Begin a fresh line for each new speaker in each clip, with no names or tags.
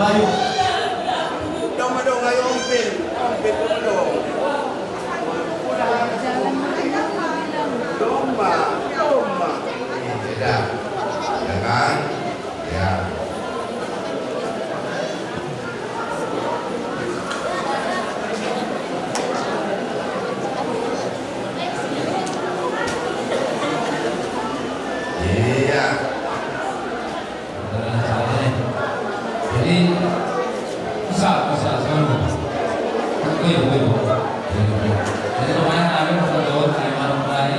Bayu.
Dong madong ayo ompil ko madong. Domba.
Tidak, ya kan? Ya. Iya.
Jadi bisa semua. Betul. Jadi lumayan kami berdoa kami mulai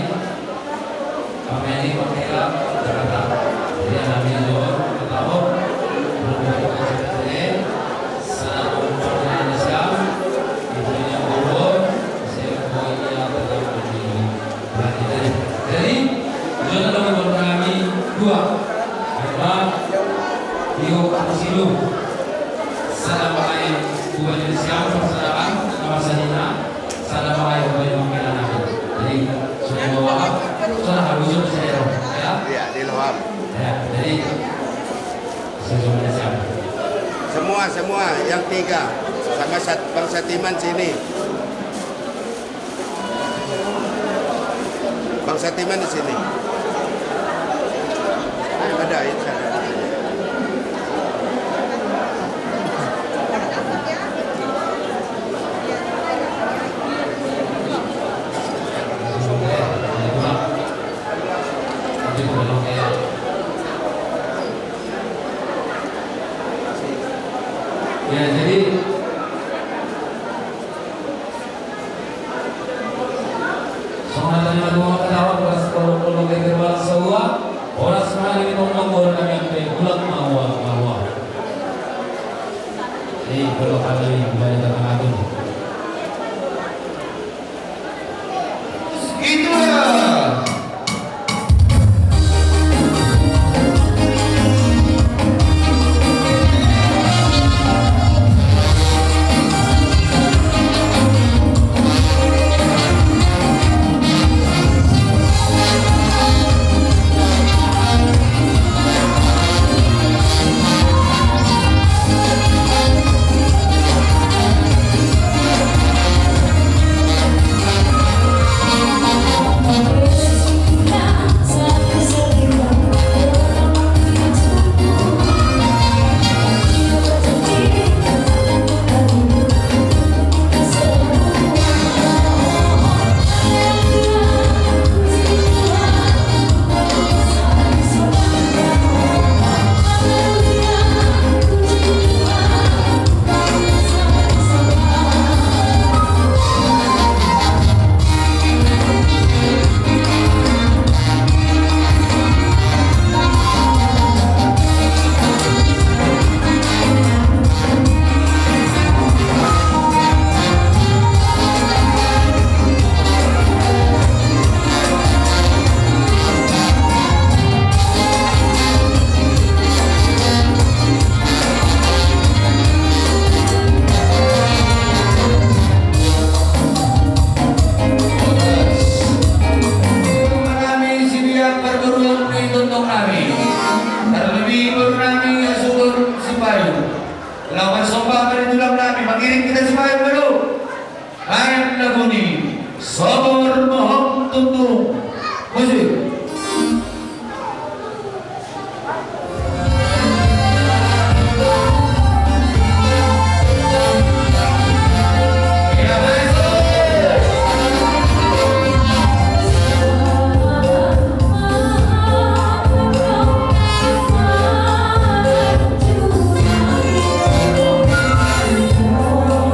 kami ini mengira Jakarta. Jadi kami doa bertahu berdoa jadi sana umumnya Indonesia ibunya guru semuanya berdoa di berarti jadi tujuan dalam kami dua adalah Rio Silu sana pakai dua Indonesia persamaan nama sanina sana pakai dua yang nabi jadi semua sudah harus saya ya
Iya, di luar.
ya jadi Indonesia
Semua yang tiga sama Bang Satiman sini. Bang Satiman di sini. Ada itu.
ya jadi Soalnya dua ketawa pas kalau keluar semua orang semua ini ngomong kami yang bulat mawa. Ini kalau kali banyak tengah itu. Itulah. Lawan sombah pada tulang Nabi mengirim kita semua dulu. Ayat lagu ini sabar mohon tunduk musik.
Oh,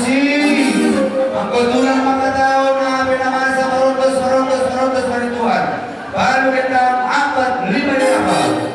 ang kulturang mga tao na pinamasa maruntos panituan. Baru kita 4-5 yang apa?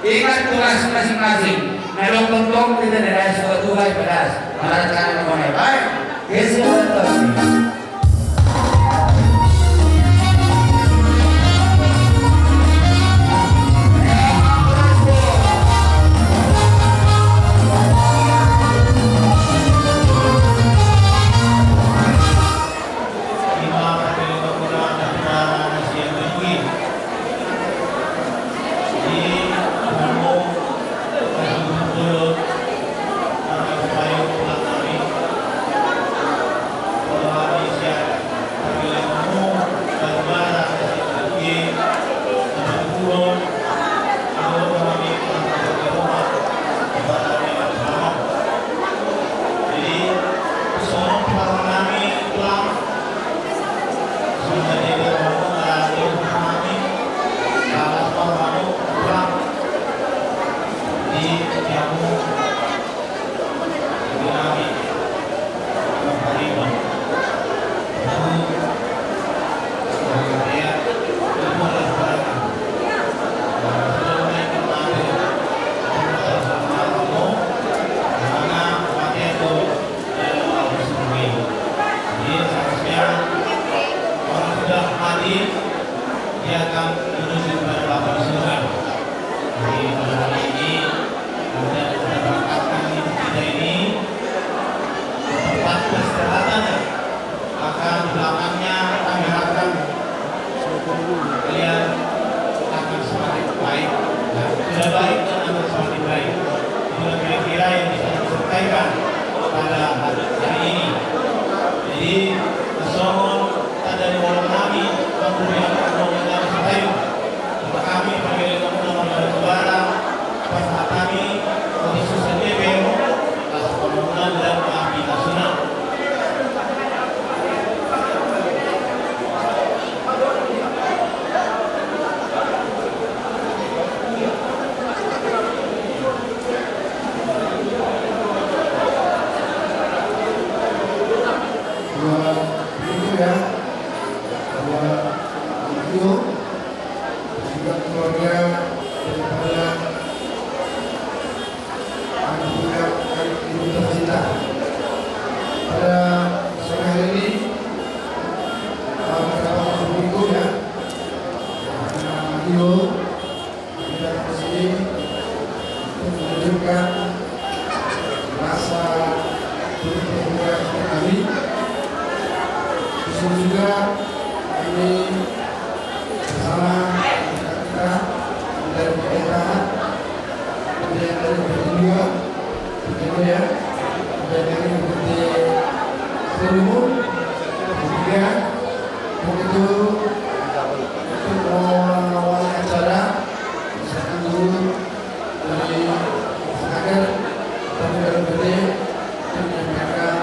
Ingat tugas masing-masing. Merong tungtong tidak ada sebuah tugas pedas. Malah cara mengenai baik. Kesehatan. Dia akan menuju kepada lapang surga.
sampaikan pada hari ini. Jadi nasional dari orang kami kemudian kemudian tayo kami pagili ng mga negara para kami kondisi sa level sa pamumunan ng kami nasional.
Juga ini bersama kita dari pemerintah, kemudian dari juga, ya, dari Bupati Timur, kemudian begitu untuk mengawal acara, misalkan dulu dari agar kami dari Bupati menyampaikan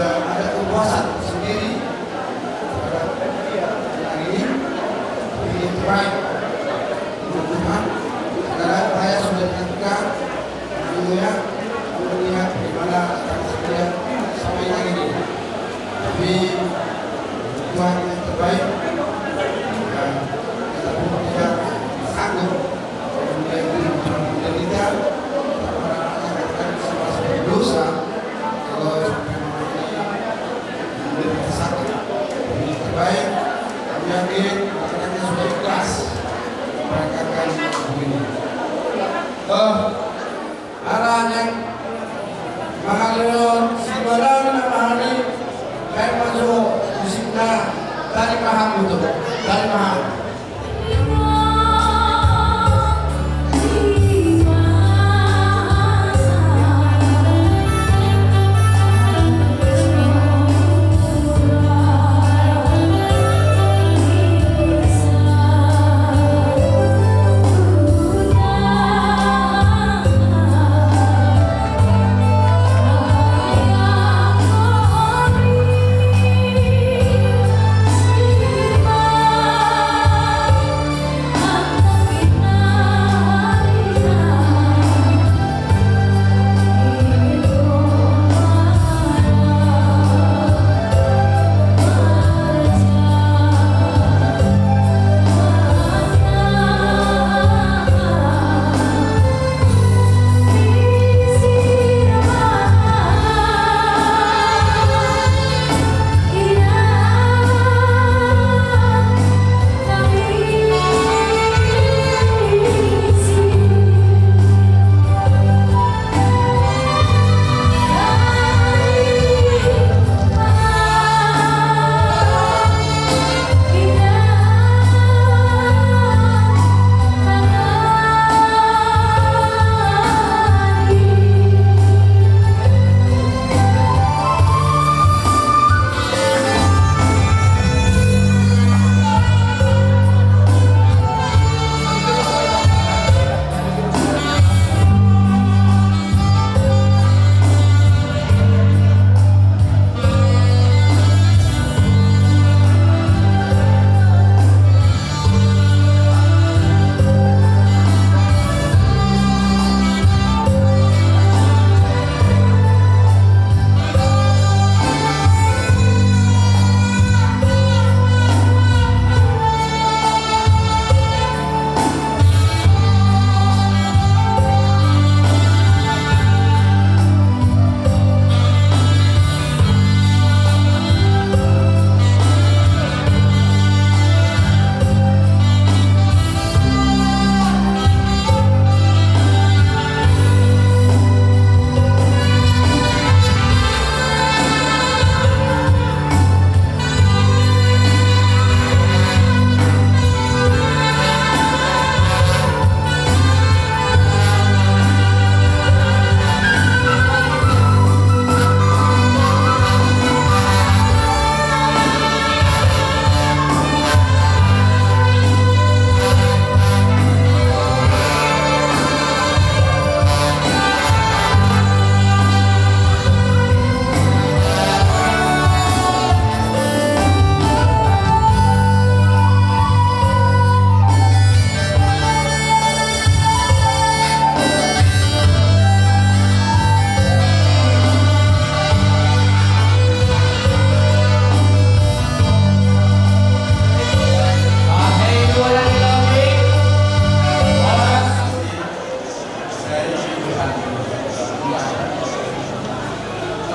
ada kepuasan sendiri hari ini di terbaik untuk Tuhan. Sekarang saya sudah tentukan dulunya melihat bagaimana saya sampai hari ini. Tapi Tuhan yang terbaik, dan kita pun tidak sanggup kemudian menderita orang-orang yang akan sama-sama berdosa. Kalau sakit ini terbaik, kami yakin mereka sudah ikhlas, mereka akan begini. Arah yang mengalir simbalan hari kayak masuk musiknya dari paham itu, dari paham.
Oh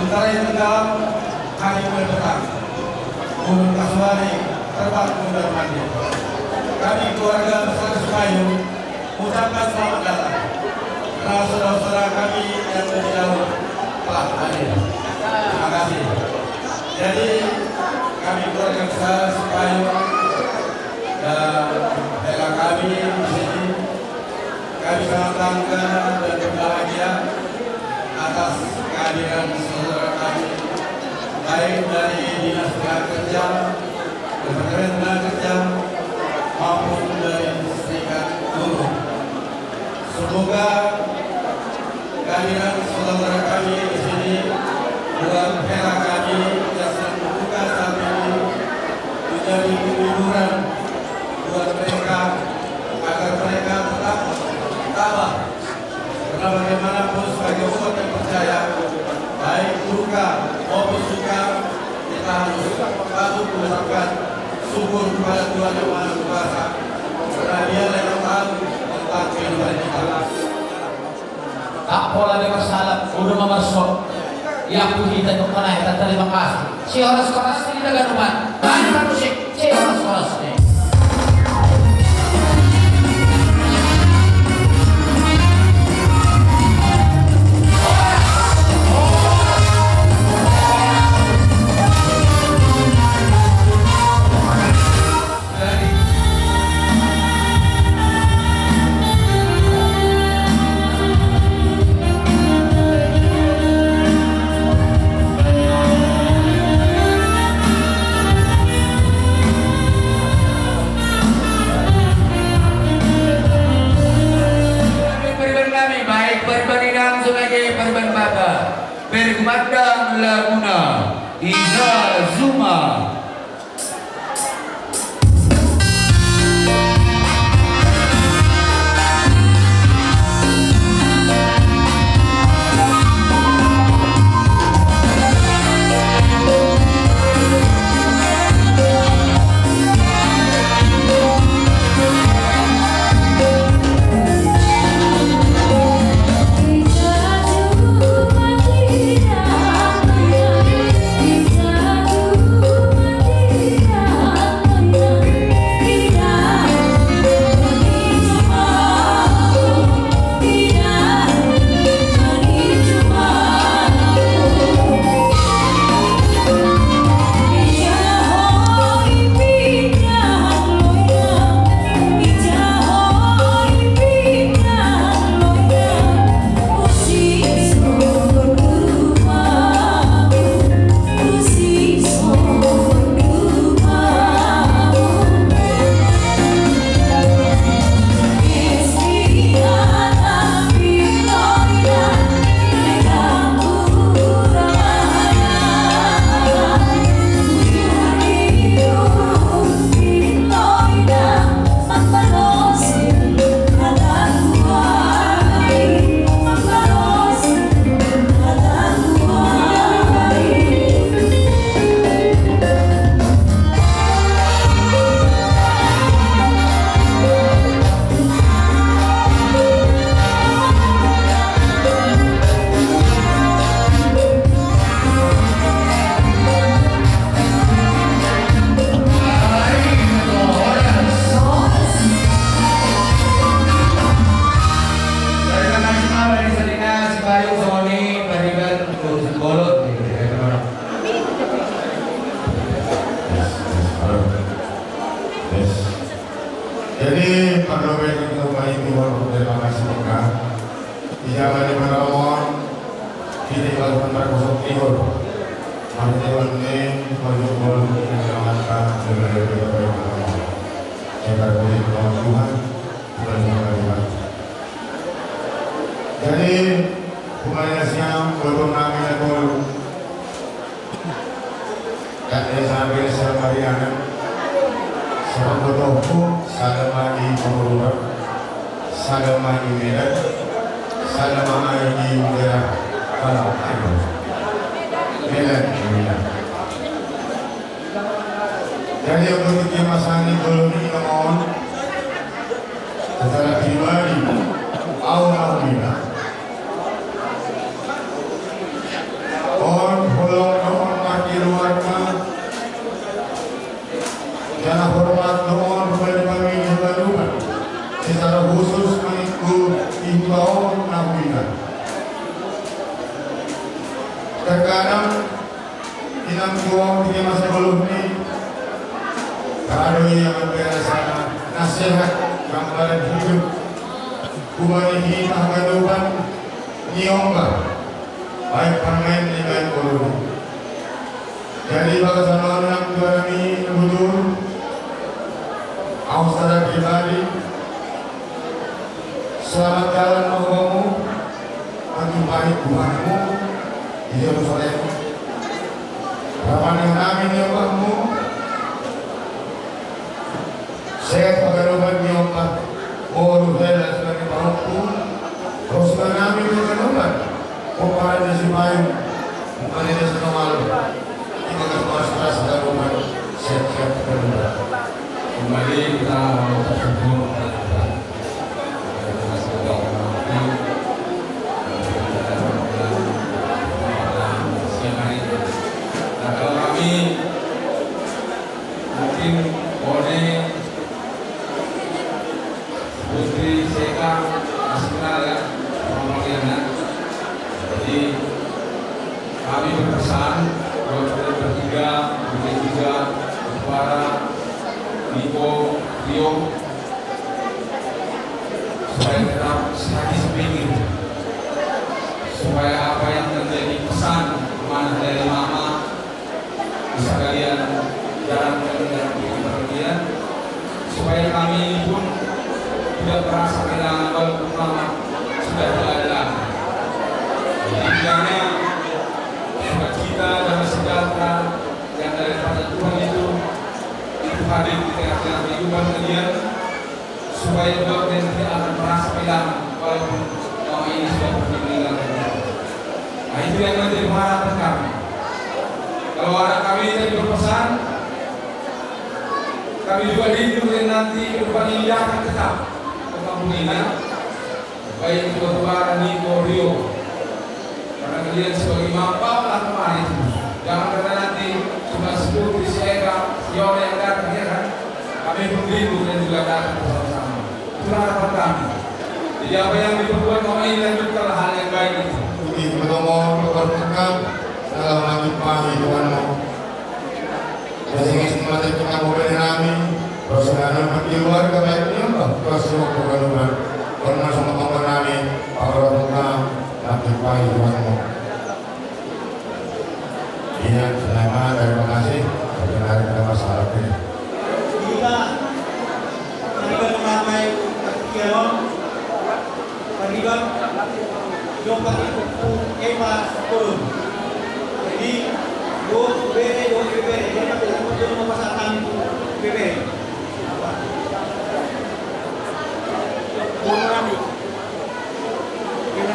Sementara itu dalam hari mendatang, Gunung Kasuari terbang mundar mandir. Kami keluarga besar Sukayu mengucapkan selamat datang. Karena saudara-saudara kami yang lebih jauh telah hadir. Terima kasih. Jadi kami keluarga besar Sukayu dan daerah kami di sini, kami sangat bangga dan berbahagia atas kehadiran saudara kami, baik dari Dinas Tenaga Kerja, Kementerian Tenaga Kerja, maupun dari Serikat Buruh. Semoga kehadiran saudara kami di sini buat era kami yang sedang membuka saat ini menjadi hiburan buat mereka agar mereka tetap tabah. Karena bagaimanapun sebagai umat yang percaya, baik duka maupun suka, kita harus patut mengucapkan syukur kepada Tuhan Yang Maha Kuasa, karena Dia yang tahu tentang kehidupan kita.
Tak pola bebas salam, udah memasuk. Yang puji dan mengenai dan terima kasih. Si horas-horas ini dengan umat. Banyak musik, si horas-horas ini.
Berkumandang Laguna Iza Zuma.
Jadi Parlemen itu baik Tuhan terima kasih mereka. Dijaga di mana mohon kita lakukan berkosong timur. Mari Tuhan ini berjubel menyelamatkan segala kita. Saya beri Tuhan dan Tuhan. Jadi kemarin siang belum kami lakukan. Dan sampai seharian. Sebab berdoa Salama di Pemurungan, Salama di Medan, Salama di Medan, Medan. Jadi untuk masa ini belum dimohon secara pribadi, Allah bila, on Terkadang inangkuang di masa belum ini kado yang berasa nasihat gambaran hidup kubani kita gaduhan niongga baik pemain dengan guru. Jadi bagasan orang kami budur secara pribadi selamat jalan mahkamu untuk baik Tuhanmu di Yerusalem. Rapan yang amin ya Allahmu sehat pagaruban ya Allah Moro hela sebagai pahukku Rasulullah namin ya kanuban kumpara di sipain bukan ini senamal kita kemas-kemas pagaruban sehat-sehat pagaruban.
Kembali kita terhubung mungkin boleh Putri Seka masih kenal ya sama jadi kami berpesan buat kita bertiga mungkin juga para Niko, Rio supaya tetap hati sepingin supaya apa yang terjadi pesan kemana dari mama bisa kalian jalankan dalam kehidupan kalian supaya kami ini pun tidak merasa kehilangan walaupun mama sudah tidak ada. Jadi kiranya sukacita dan sejahtera yang daripada Tuhan itu hadir di tengah-tengah kehidupan kalian supaya juga kalian tidak akan merasa kehilangan walaupun mama ini sudah pergi meninggalkan. Nah itu yang menjadi harapan kami. Kalau anak kami tadi berpesan, kami juga rindu dan nanti ke depan ini akan tetap ke kampung ini, baik itu Batubara, Niko, Rio. Karena kalian sebagai bapak kemarin, jangan karena nanti cuma sebut di Eka, Yona yang datang ya kan, kami pun rindu dan juga datang bersama-sama. Itulah harapan kami. Jadi apa yang diperbuat mama ini lanjutkanlah hal yang baik itu.
Ini bertemu berkat dalam langit pagi Tuhanmu. Jadi semua kita boleh kami persoalan keluarga baiknya Allah kasih kebenaran karena semua teman kami para langit pagi Tuhanmu. Iya, selamat terima kasih. Benar ada masalah ini.
Kita mengamai kiawan terlibat jompat itu emas turun. Jadi do bere jadi kita perlu memasarkan bere.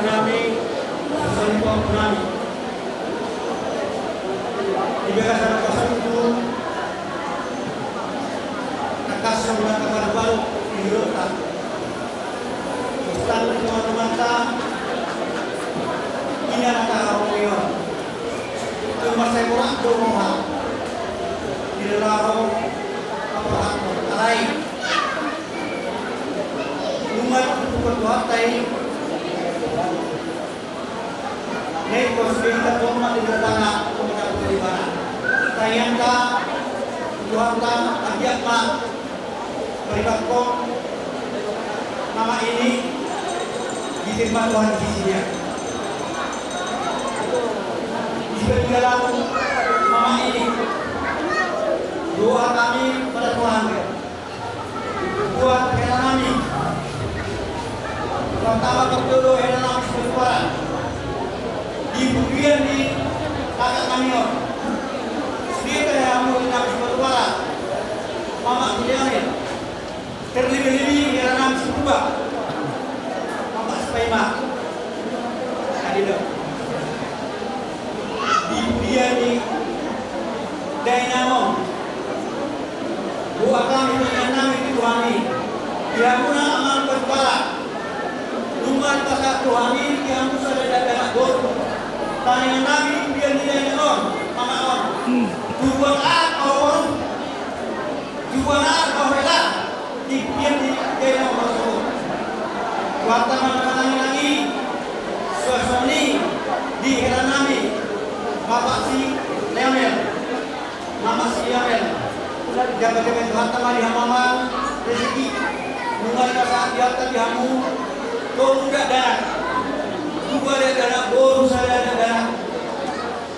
Kami sesuatu kami. Jika sana itu kasih kabar baru di Eropa. Ustaz teman-teman ini anak orang cuma saya kurang doa di dalam apa lain umat berdoa tadi nih kita doa di tanah umat beribadah tayang ka Tuhan ka ajak ka beribadah nama ini diterima Tuhan di sini. Di dalam mama ini doa kami pada Tuhan buat kami pertama kedua kami bersuara di bagian di kakak kami sedikit yang mau kami bersuara mama tidak terlebih-lebih yang kami berubah mama sepema adil dia di dynamo doa kami dengan itu Tuhan dia guna amal berkala lumban pasal Tuhan yang sudah ada gol tanya nabi dia di dynamo mama on tujuan awal tujuan awal di dia di dynamo waktu mana lagi suasana di heran nami tama di hamaman rezeki mulai saat di atas di hamu kau muda darah dua darah boru saya darah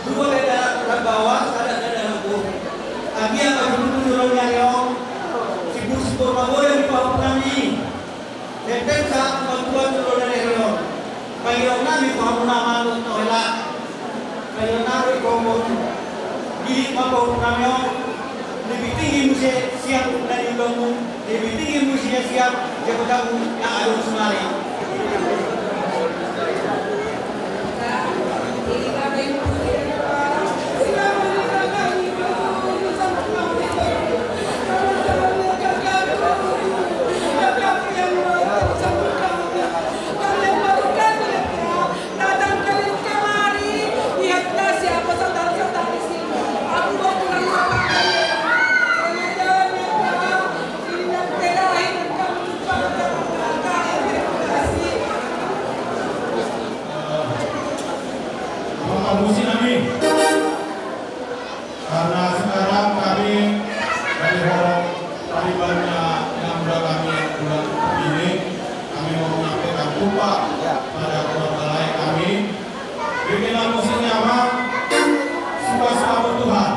dua darah bawah saya darah boru tapi yang begitu turunnya yang sibuk magoya di bawah kami dan saat bantuan turun dari yang kayo namin kung nama ng wala kayo namin kung di mapawag namin nabitingin mo siya nanilong mo nabitingin mo siya jabatang na along sumali
Mengabusi kami karena sekarang kami dari orang Talibannya yang sudah kami bulan ini kami mau menyampaikan tumpah pada keluarga lain kami bikinlah musiknya apa suka-suka Tuhan.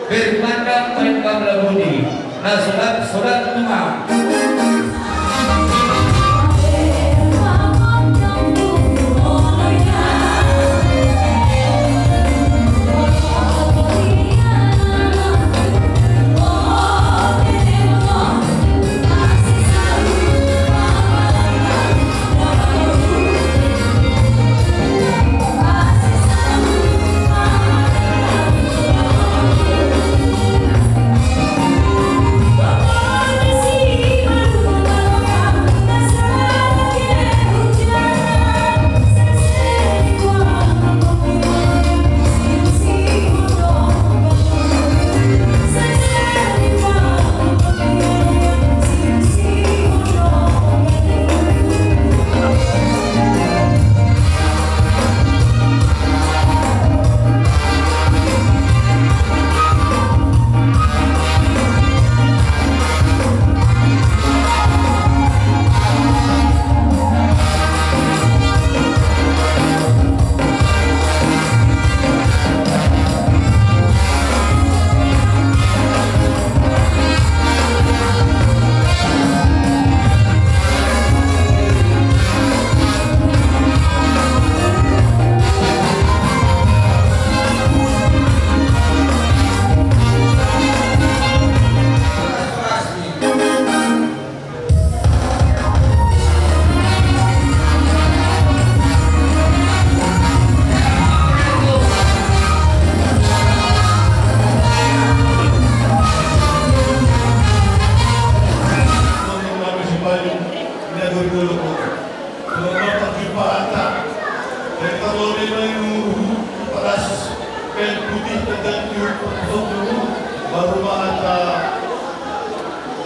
Bermandang mereka melebuni surat Tuhan.
See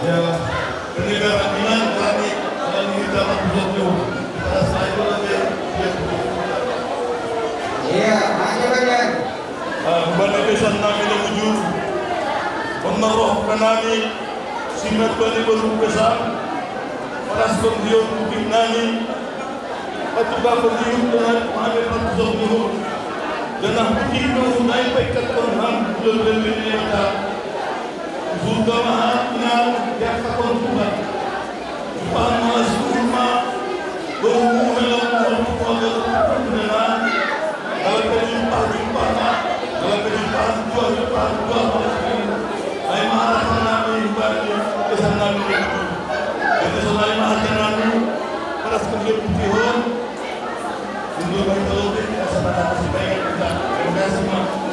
Ya, peninggalan iman kami akan kita maksudnya pada saya lagi.
Iya, maju kalian.
Kembali pesan namin ang ujur. Pemaroh ka namin, simat ba ni Barong Pesan, paras kong diyon kuting namin, patubak kong diyon lahat kami patusok niyo. Dan ang putih ko, dahil pa ikatong ham, kulong niya Surga mahatnya yang terkontuhan Tuhan maha surma berhubungan dengan dalam kejumpaan dalam kejumpaan dua ay maharapan namin ibadah kesan namin itu jadi selain maharapan namin para sekalian putihon untuk baik terlebih asal ada kesibayan kita. Terima kasih Mas.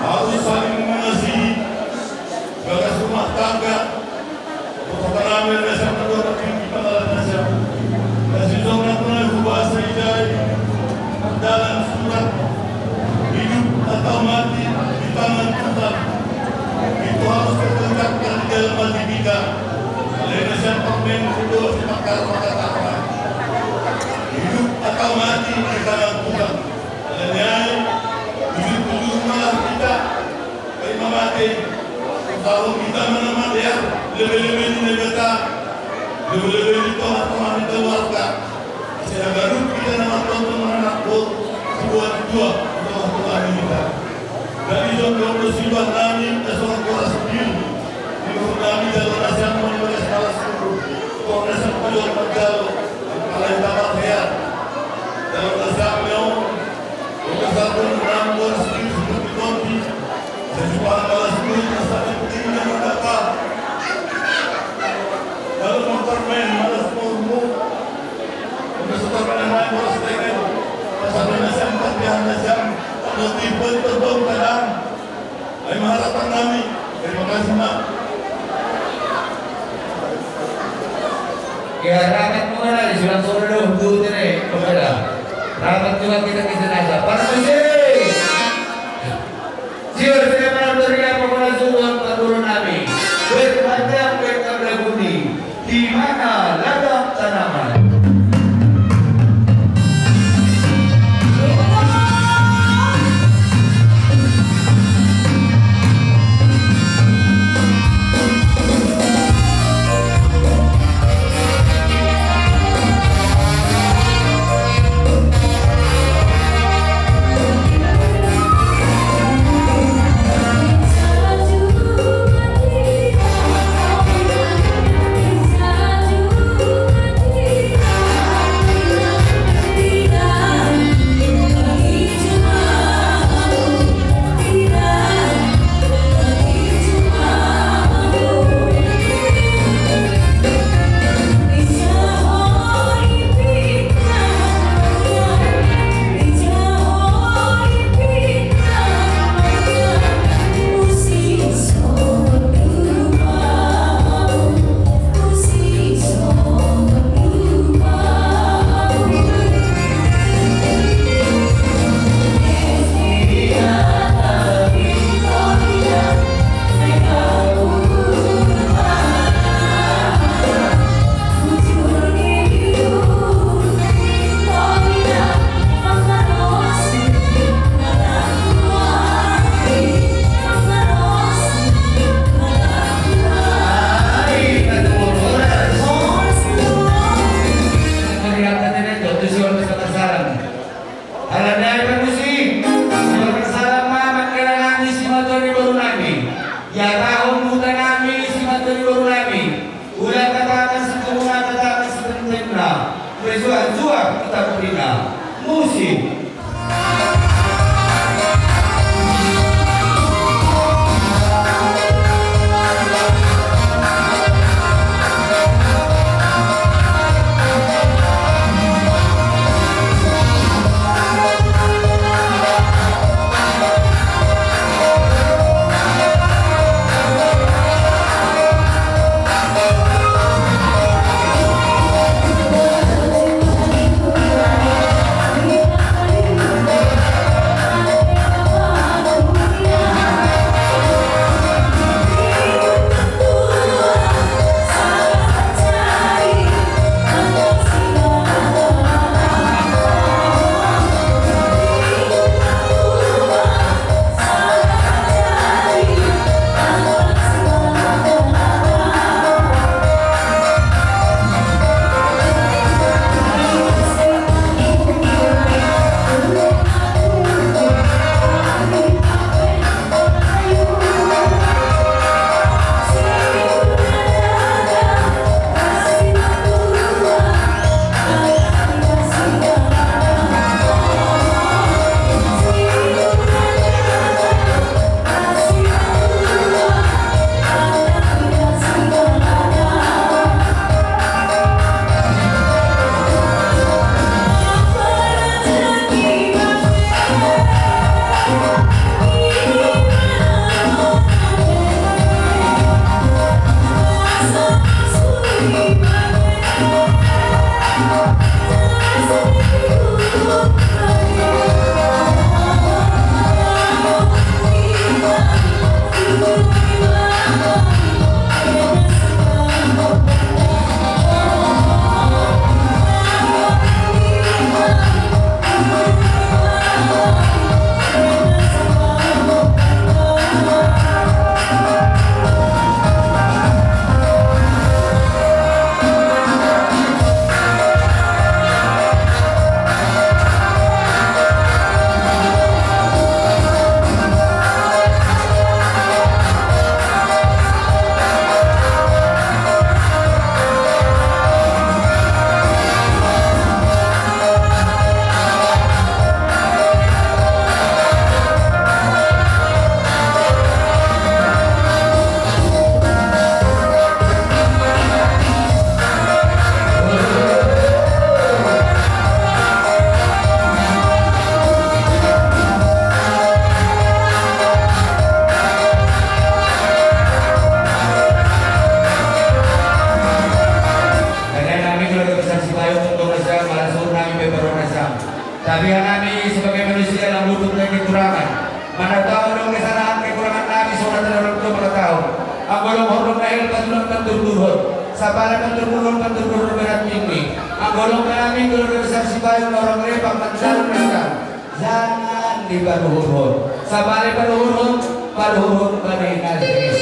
Harus saling mengasihi, bagas rumah tangga, dalam surat hidup atau mati di tangan Tuhan itu harus ditegakkan di dalam hati kita. Lenasan permen kedua sepakat mengatakan hidup atau mati di tangan Tuhan. Lenyai tujuh malah kita terima mati. Kalau kita meneman dia lebih-lebih di negara, lebih-lebih di teman-teman keluarga. Saya baru kita nama teman-teman aku sebuah dua teman-teman kita. Dari contoh musibah kami seorang kuasa sendiri. Menurut kami dalam nasihat menulis salah satu kongresan penjual Magalo kalau yang dapat lihat dalam nasihat beliau kongresan penjual kuasa sendiri seperti konti sejualan balas sendiri nasihat pentingnya mendapat lalu mempermain malas murmu kongresan penjual kuasa sendiri masalah nasihat empat nasihat lebih betul kadang ay maharapan namin. Terima kasih Mak.
Ya rapat mengenal di surat surat dulu ini kepada rapat juga kita jenazah. Para musik, jiwa saya benar-benar yang mengenal surat turun Nabi. Berpanjang berkabla budi. Di mana ladang tanaman. Kita berikan musik. Tapi kami sebagai manusia yang luput dari kekurangan, mana tahu dong kesalahan kekurangan kami saudara dalam 20 tahun. Aku belum hormat lahir pas belum tentu turun. sa palaman tumulong pagtutulong berat mingwi. Ang gulong ka namin, gulong besar si Bayo, orang repang mandalang mereka. Jangan dipaluhurun. Sa bali paluhurun, paluhurun pa rin natin.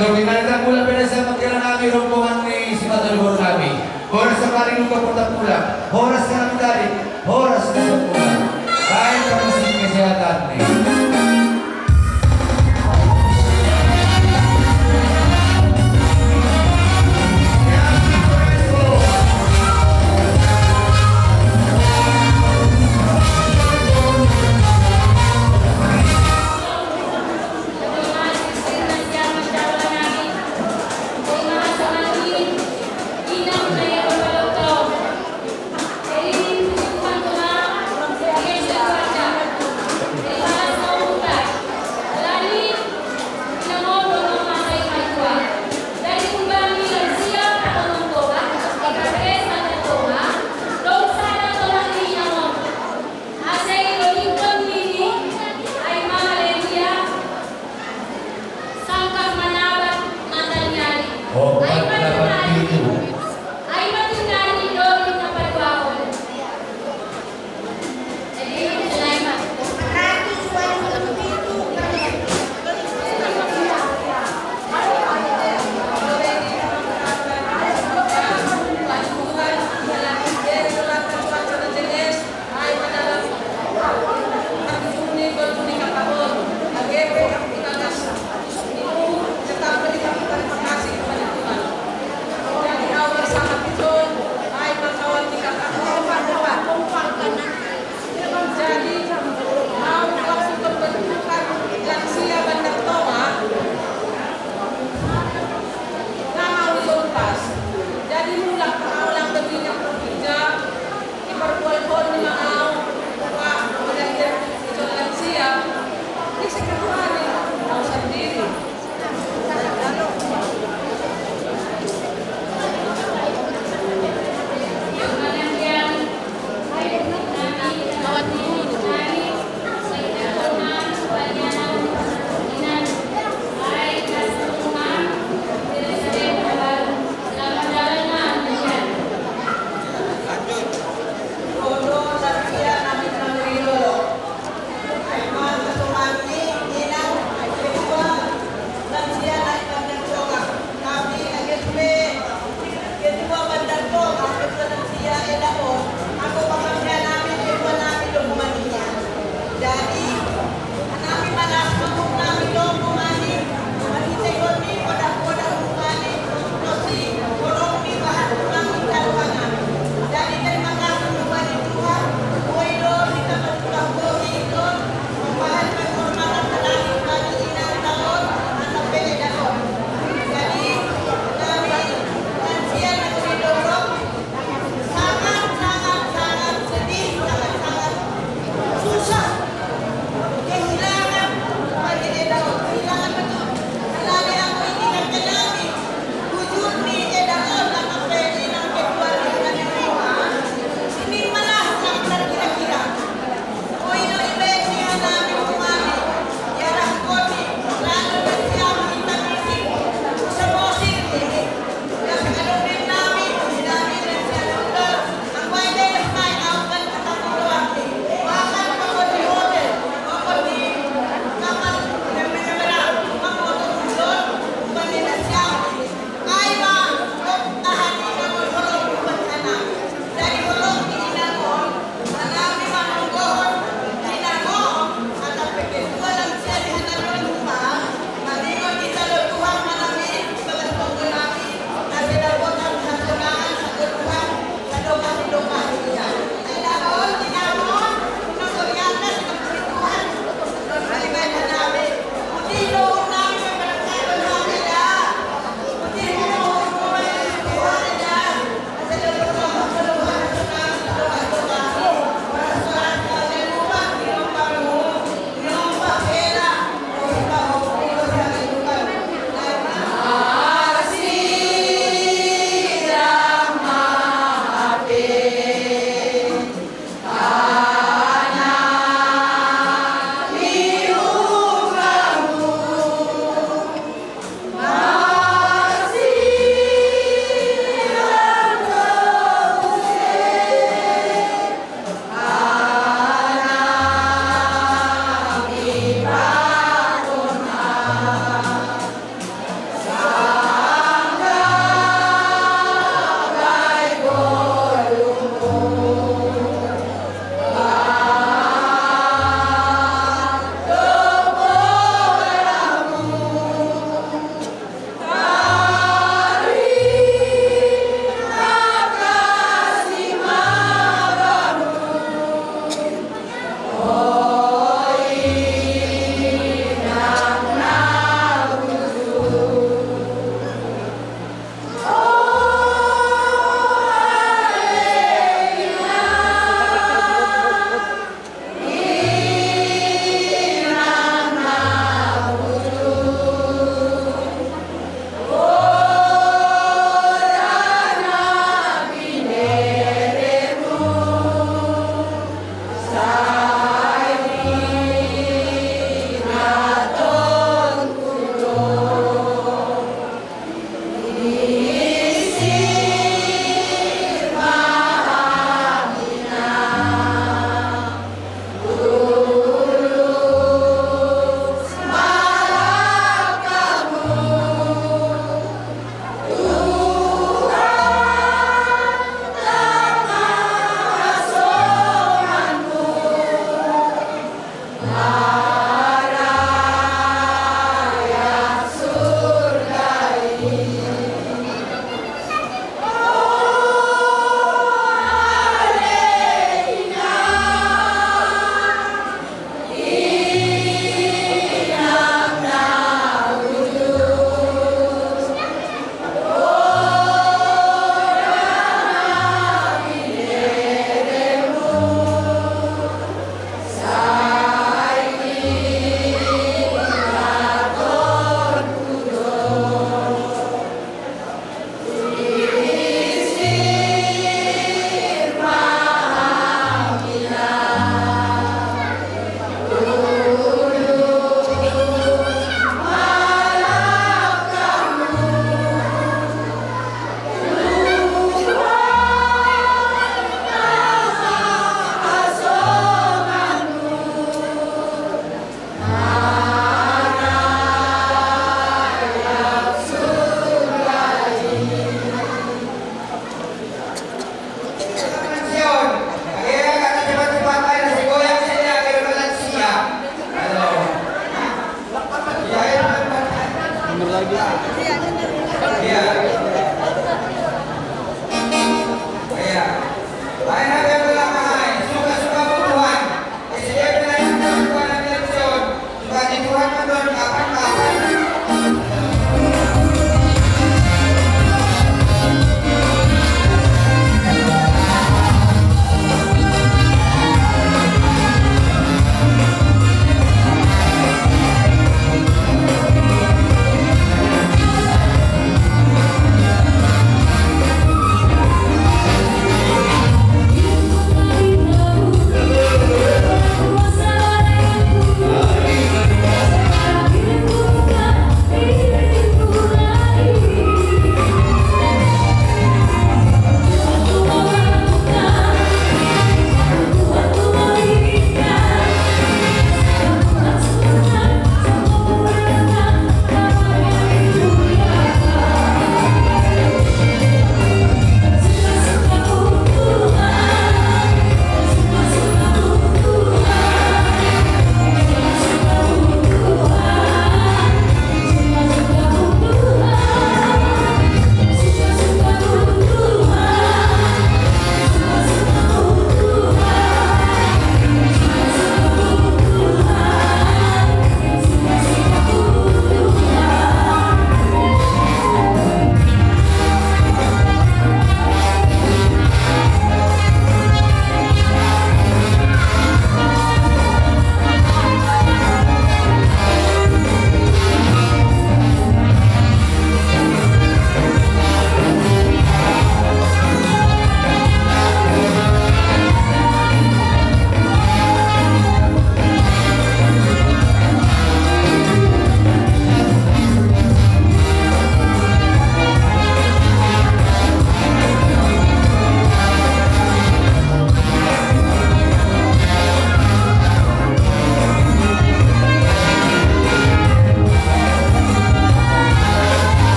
Kung pinalitan mula pala sa magkailan namin, rombongan ni si Matulubor namin. Oras sa paling lupa putak mula. Oras na namin dali. Oras na namin mula. Kahit pamusin kesehatan ni.
Terima kasih.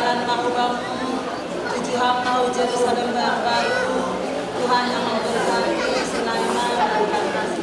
jalan makhluk 7 hamba Jerusalem yang baru. Tuhan yang memberkati Sulaiman dan